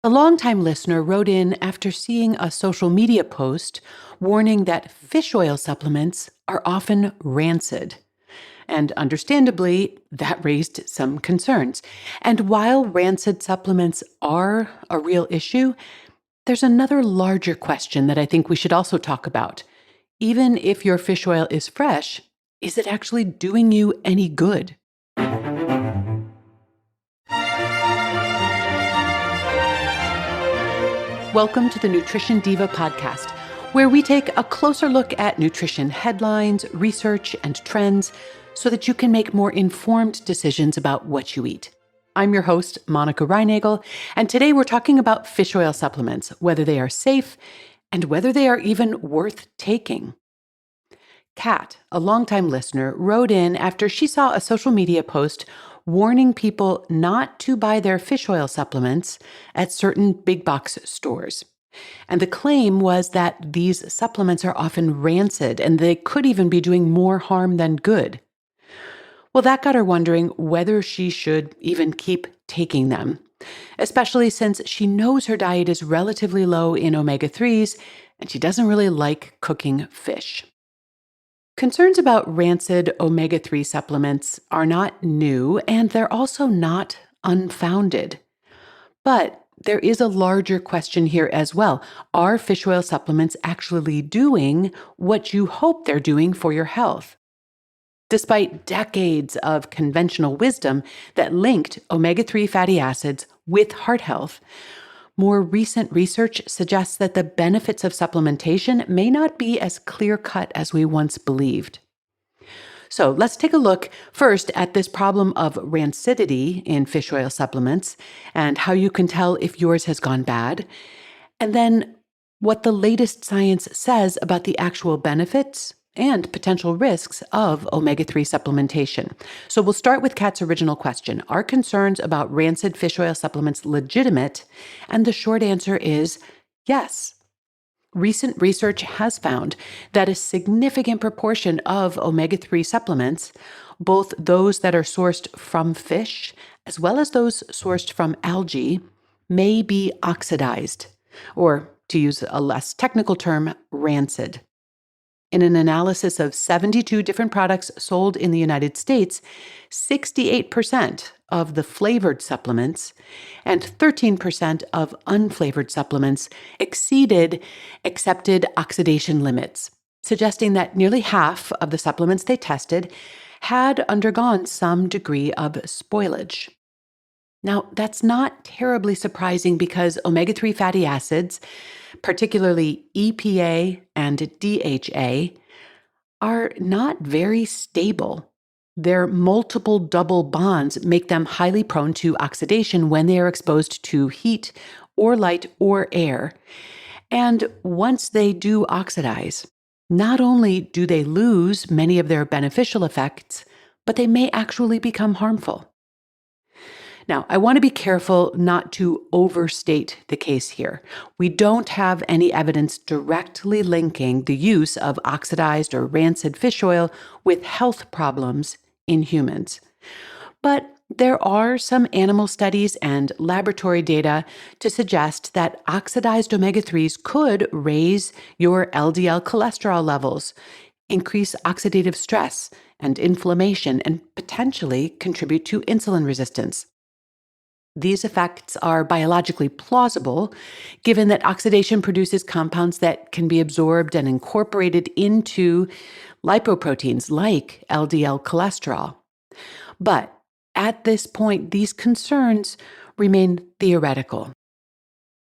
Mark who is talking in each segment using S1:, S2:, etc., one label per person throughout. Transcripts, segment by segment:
S1: A longtime listener wrote in after seeing a social media post warning that fish oil supplements are often rancid. And understandably, that raised some concerns. And while rancid supplements are a real issue, there's another larger question that I think we should also talk about. Even if your fish oil is fresh, is it actually doing you any good? Welcome to the Nutrition Diva podcast, where we take a closer look at nutrition headlines, research, and trends so that you can make more informed decisions about what you eat. I'm your host, Monica Reinagel, and today we're talking about fish oil supplements, whether they are safe and whether they are even worth taking. Kat, a longtime listener, wrote in after she saw a social media post warning people not to buy their fish oil supplements at certain big box stores. And the claim was that these supplements are often rancid and they could even be doing more harm than good. Well, that got her wondering whether she should even keep taking them, especially since she knows her diet is relatively low in omega-3s and she doesn't really like cooking fish. Concerns about rancid omega-3 supplements are not new, and they're also not unfounded. But there is a larger question here as well. Are fish oil supplements actually doing what you hope they're doing for your health? Despite decades of conventional wisdom that linked omega-3 fatty acids with heart health, more recent research suggests that the benefits of supplementation may not be as clear-cut as we once believed. So let's take a look first at this problem of rancidity in fish oil supplements and how you can tell if yours has gone bad, and then what the latest science says about the actual benefits and potential risks of omega-3 supplementation. So we'll start with Kat's original question. Are concerns about rancid fish oil supplements legitimate? And the short answer is yes. Recent research has found that a significant proportion of omega-3 supplements, both those that are sourced from fish as well as those sourced from algae, may be oxidized, or to use a less technical term, rancid. In an analysis of 72 different products sold in the United States, 68% of the flavored supplements and 13% of unflavored supplements exceeded accepted oxidation limits, suggesting that nearly half of the supplements they tested had undergone some degree of spoilage. Now, that's not terribly surprising because omega-3 fatty acids, particularly EPA and DHA, are not very stable. Their multiple double bonds make them highly prone to oxidation when they are exposed to heat or light or air. And once they do oxidize, not only do they lose many of their beneficial effects, but they may actually become harmful. Now, I want to be careful not to overstate the case here. We don't have any evidence directly linking the use of oxidized or rancid fish oil with health problems in humans. But there are some animal studies and laboratory data to suggest that oxidized omega-3s could raise your LDL cholesterol levels, increase oxidative stress and inflammation, and potentially contribute to insulin resistance. These effects are biologically plausible, given that oxidation produces compounds that can be absorbed and incorporated into lipoproteins like LDL cholesterol. But at this point, these concerns remain theoretical.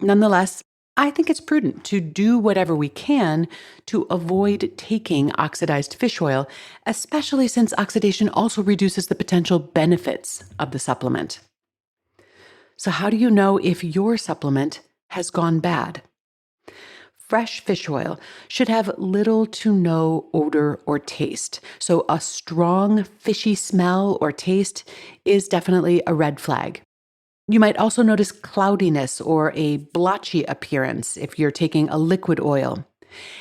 S1: Nonetheless, I think it's prudent to do whatever we can to avoid taking oxidized fish oil, especially since oxidation also reduces the potential benefits of the supplement. So how do you know if your supplement has gone bad? Fresh fish oil should have little to no odor or taste. So a strong fishy smell or taste is definitely a red flag. You might also notice cloudiness or a blotchy appearance if you're taking a liquid oil.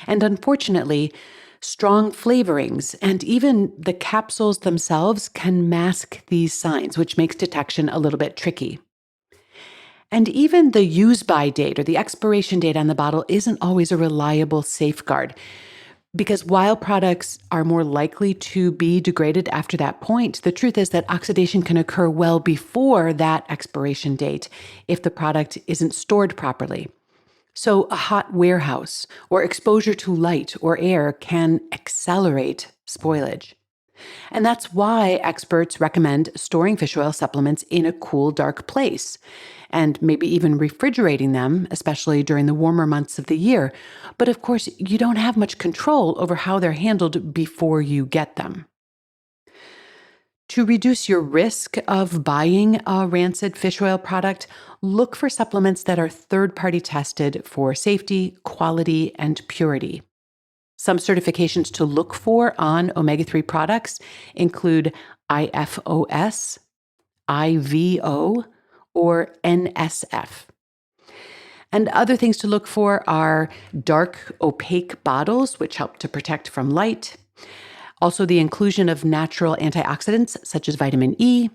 S1: And unfortunately, strong flavorings and even the capsules themselves can mask these signs, which makes detection a little bit tricky. And even the use-by date or the expiration date on the bottle isn't always a reliable safeguard. Because while products are more likely to be degraded after that point, the truth is that oxidation can occur well before that expiration date if the product isn't stored properly. So a hot warehouse or exposure to light or air can accelerate spoilage. And that's why experts recommend storing fish oil supplements in a cool, dark place, and maybe even refrigerating them, especially during the warmer months of the year. But of course, you don't have much control over how they're handled before you get them. To reduce your risk of buying a rancid fish oil product, look for supplements that are third-party tested for safety, quality, and purity. Some certifications to look for on omega-3 products include IFOS, IVO, or NSF. And other things to look for are dark, opaque bottles, which help to protect from light. Also, the inclusion of natural antioxidants such as vitamin E,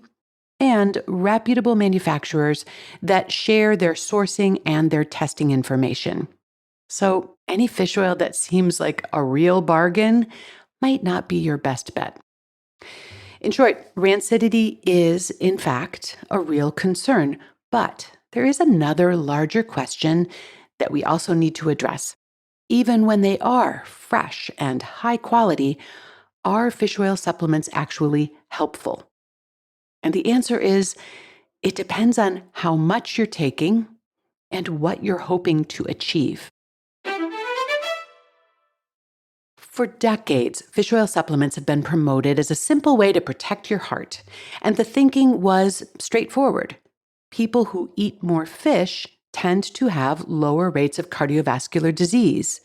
S1: and reputable manufacturers that share their sourcing and their testing information. So, any fish oil that seems like a real bargain might not be your best bet. In short, rancidity is, in fact, a real concern, but there is another larger question that we also need to address. Even when they are fresh and high quality, are fish oil supplements actually helpful? And the answer is, it depends on how much you're taking and what you're hoping to achieve. For decades, fish oil supplements have been promoted as a simple way to protect your heart, and the thinking was straightforward. People who eat more fish tend to have lower rates of cardiovascular disease.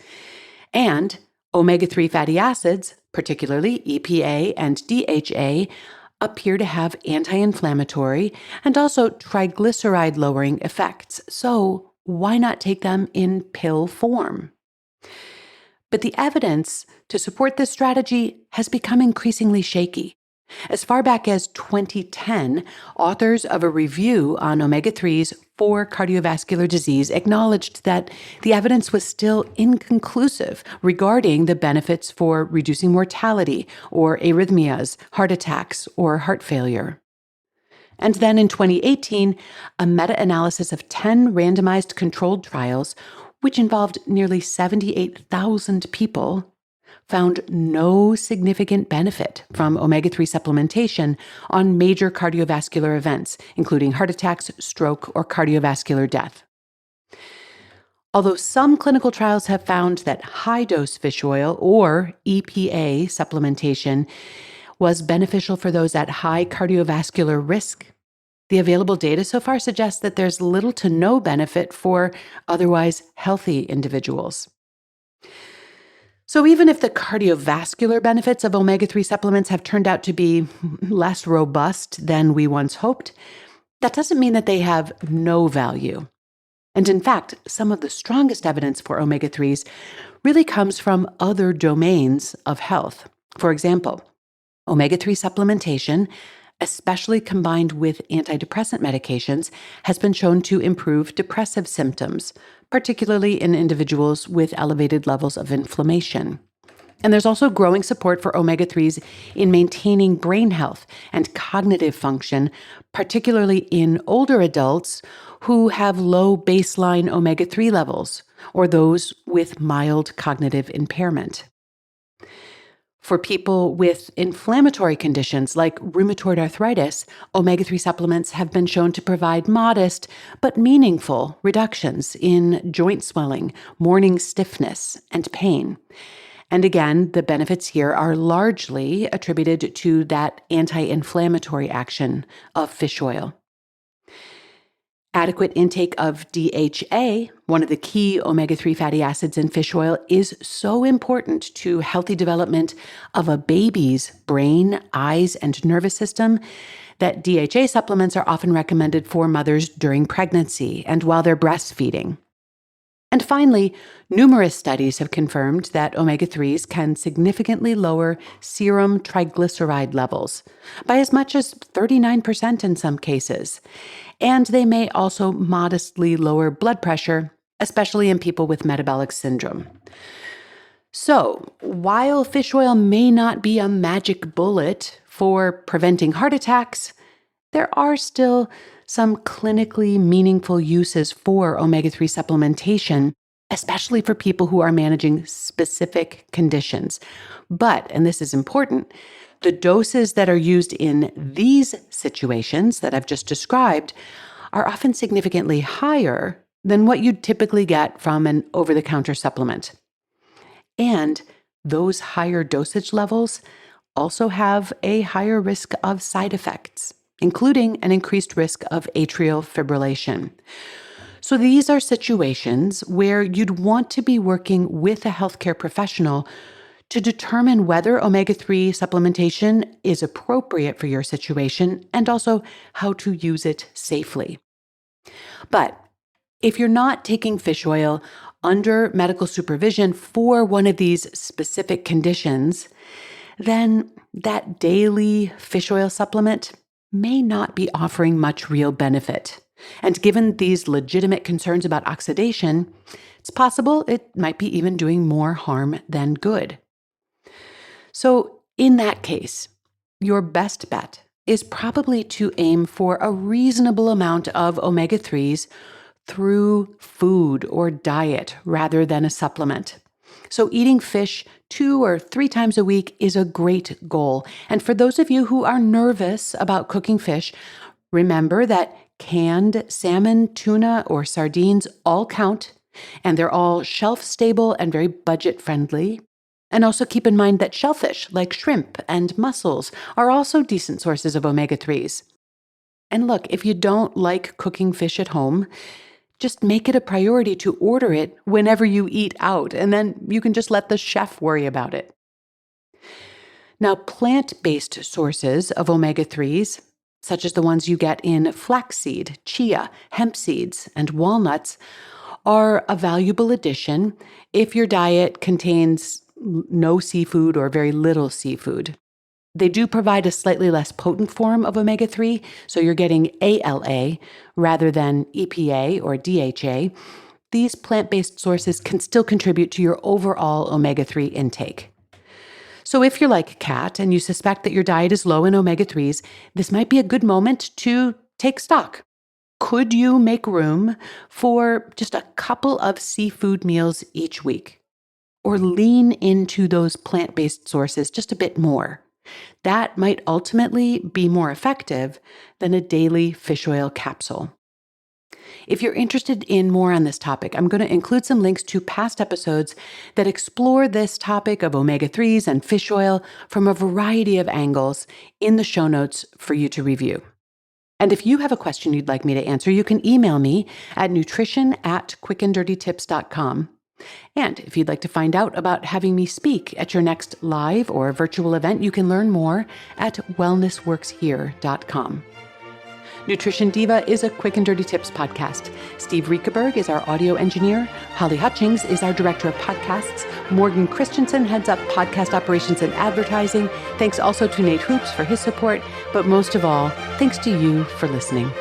S1: And omega-3 fatty acids, particularly EPA and DHA, appear to have anti-inflammatory and also triglyceride-lowering effects. So why not take them in pill form? But the evidence to support this strategy has become increasingly shaky. As far back as 2010, authors of a review on omega-3s for cardiovascular disease acknowledged that the evidence was still inconclusive regarding the benefits for reducing mortality or arrhythmias, heart attacks, or heart failure. And then in 2018, a meta-analysis of 10 randomized controlled trials, which involved nearly 78,000 people, found no significant benefit from omega-3 supplementation on major cardiovascular events, including heart attacks, stroke, or cardiovascular death. Although some clinical trials have found that high-dose fish oil, or EPA, supplementation was beneficial for those at high cardiovascular risk, the available data so far suggests that there's little to no benefit for otherwise healthy individuals. So even if the cardiovascular benefits of omega-3 supplements have turned out to be less robust than we once hoped, that doesn't mean that they have no value. And in fact, some of the strongest evidence for omega-3s really comes from other domains of health. For example, omega-3 supplementation, especially combined with antidepressant medications, has been shown to improve depressive symptoms, particularly in individuals with elevated levels of inflammation. And there's also growing support for omega-3s in maintaining brain health and cognitive function, particularly in older adults who have low baseline omega-3 levels or those with mild cognitive impairment. For people with inflammatory conditions like rheumatoid arthritis, omega-3 supplements have been shown to provide modest but meaningful reductions in joint swelling, morning stiffness, and pain. And again, the benefits here are largely attributed to that anti-inflammatory action of fish oil. Adequate intake of DHA, one of the key omega-3 fatty acids in fish oil, is so important to healthy development of a baby's brain, eyes, and nervous system that DHA supplements are often recommended for mothers during pregnancy and while they're breastfeeding. And finally, numerous studies have confirmed that omega-3s can significantly lower serum triglyceride levels by as much as 39% in some cases. And they may also modestly lower blood pressure, especially in people with metabolic syndrome. So, while fish oil may not be a magic bullet for preventing heart attacks, there are still some clinically meaningful uses for omega-3 supplementation, especially for people who are managing specific conditions. But, and this is important, the doses that are used in these situations that I've just described are often significantly higher than what you'd typically get from an over-the-counter supplement. And those higher dosage levels also have a higher risk of side effects, including an increased risk of atrial fibrillation. So these are situations where you'd want to be working with a healthcare professional to determine whether omega-3 supplementation is appropriate for your situation and also how to use it safely. But if you're not taking fish oil under medical supervision for one of these specific conditions, then that daily fish oil supplement may not be offering much real benefit. And given these legitimate concerns about oxidation, it's possible it might be even doing more harm than good. So in that case, your best bet is probably to aim for a reasonable amount of omega-3s through food or diet rather than a supplement. So eating fish 2 or 3 times a week is a great goal. And for those of you who are nervous about cooking fish, remember that canned salmon, tuna, or sardines all count, and they're all shelf-stable and very budget-friendly. And also keep in mind that shellfish, like shrimp and mussels, are also decent sources of omega-3s. And look, if you don't like cooking fish at home, just make it a priority to order it whenever you eat out, and then you can just let the chef worry about it. Now, plant-based sources of omega-3s, such as the ones you get in flaxseed, chia, hemp seeds, and walnuts, are a valuable addition if your diet contains no seafood or very little seafood. They do provide a slightly less potent form of omega-3, so you're getting ALA rather than EPA or DHA. These plant-based sources can still contribute to your overall omega-3 intake. So if you're like Kat and you suspect that your diet is low in omega-3s, this might be a good moment to take stock. Could you make room for just a couple of seafood meals each week? Or lean into those plant-based sources just a bit more? That might ultimately be more effective than a daily fish oil capsule. If you're interested in more on this topic, I'm going to include some links to past episodes that explore this topic of omega-3s and fish oil from a variety of angles in the show notes for you to review. And if you have a question you'd like me to answer, you can email me at nutrition@quickanddirtytips.com. And if you'd like to find out about having me speak at your next live or virtual event, you can learn more at wellnessworkshere.com. Nutrition Diva is a Quick and Dirty Tips podcast. Steve Riekeberg is our audio engineer. Holly Hutchings is our director of podcasts. Morgan Christensen heads up podcast operations and advertising. Thanks also to Nate Hoops for his support. But most of all, thanks to you for listening.